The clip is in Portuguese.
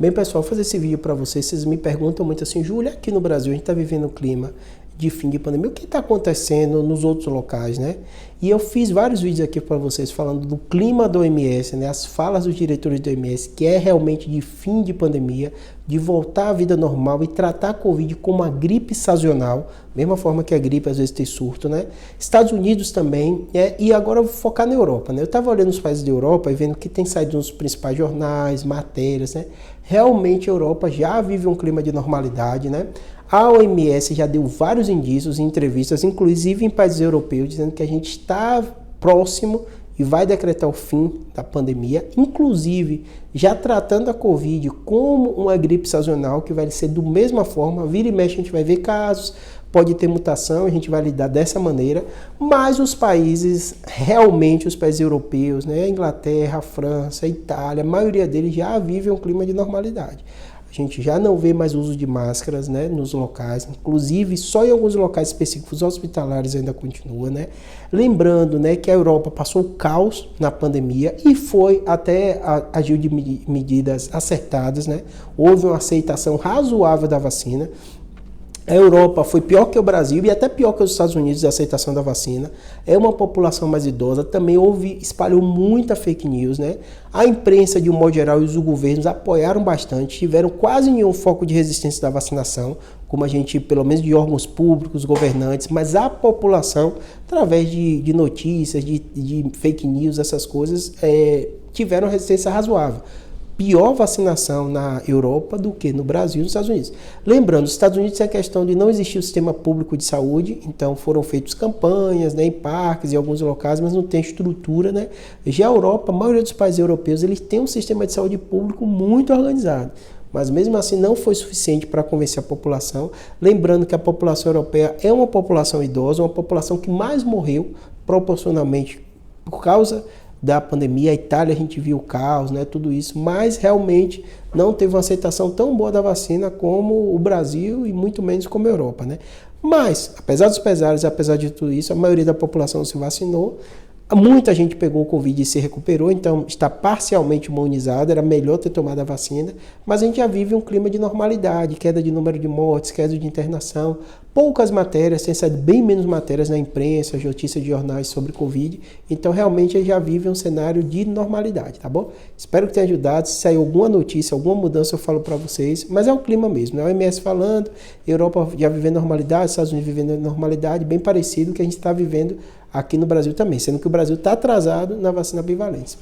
Bem, pessoal, vou fazer esse vídeo para vocês. Vocês me perguntam muito assim, Júlia, aqui no Brasil a gente está vivendo um clima de fim de pandemia. O que está acontecendo nos outros locais, né? E eu fiz vários vídeos aqui para vocês falando do clima da OMS, né? As falas dos diretores da OMS, que é realmente de fim de pandemia, de voltar à vida normal e tratar a Covid como uma gripe sazonal, mesma forma que a gripe às vezes tem surto, né? Estados Unidos também, e agora eu vou focar na Europa, né? Eu estava olhando os países da Europa e vendo que tem saído nos principais jornais, matérias, né? Realmente a Europa já vive um clima de normalidade, né? A OMS já deu vários indícios em entrevistas, inclusive em países europeus, dizendo que a gente está próximo e vai decretar o fim da pandemia, inclusive já tratando a Covid como uma gripe sazonal, que vai ser da mesma forma, vira e mexe a gente vai ver casos, pode ter mutação, a gente vai lidar dessa maneira, mas os países, realmente os países europeus, né, a Inglaterra, a França, a Itália, a maioria deles já vivem um clima de normalidade. A gente já não vê mais uso de máscaras, né, nos locais, inclusive só em alguns locais específicos hospitalares ainda continua, né? Lembrando, né, que a Europa passou o caos na pandemia e foi até agiu de medidas acertadas, né? Houve uma aceitação razoável da vacina. A Europa foi pior que o Brasil e até pior que os Estados Unidos na aceitação da vacina. É uma população mais idosa, também espalhou muita fake news, né? A imprensa, de um modo geral, e os governos apoiaram bastante, tiveram quase nenhum foco de resistência da vacinação, como a gente, pelo menos de órgãos públicos, governantes, mas a população, através de notícias, de fake news, essas coisas, tiveram resistência razoável. Pior vacinação na Europa do que no Brasil e nos Estados Unidos. Lembrando, os Estados Unidos tem a questão de não existir o sistema público de saúde, então foram feitas campanhas, né, em parques e alguns locais, mas não tem estrutura, né? Já a Europa, a maioria dos países europeus, eles têm um sistema de saúde público muito organizado, mas mesmo assim não foi suficiente para convencer a população. Lembrando que a população europeia é uma população idosa, uma população que mais morreu proporcionalmente por causa da pandemia. A Itália a gente viu o caos, né, tudo isso, mas realmente não teve uma aceitação tão boa da vacina como o Brasil e muito menos como a Europa, né? Mas, apesar dos pesares, apesar de tudo isso, a maioria da população se vacinou. Muita gente pegou o Covid e se recuperou, então está parcialmente imunizada, era melhor ter tomado a vacina, mas a gente já vive um clima de normalidade, queda de número de mortes, queda de internação, poucas matérias, tem saído bem menos matérias na imprensa, notícias de jornais sobre Covid, então realmente a gente já vive um cenário de normalidade, tá bom? Espero que tenha ajudado, se sair alguma notícia, alguma mudança eu falo para vocês, mas é o clima mesmo, né? A OMS falando, Europa já vivendo normalidade, Estados Unidos vivendo normalidade, bem parecido com o que a gente está vivendo aqui no Brasil também, sendo que o Brasil está atrasado na vacina bivalente.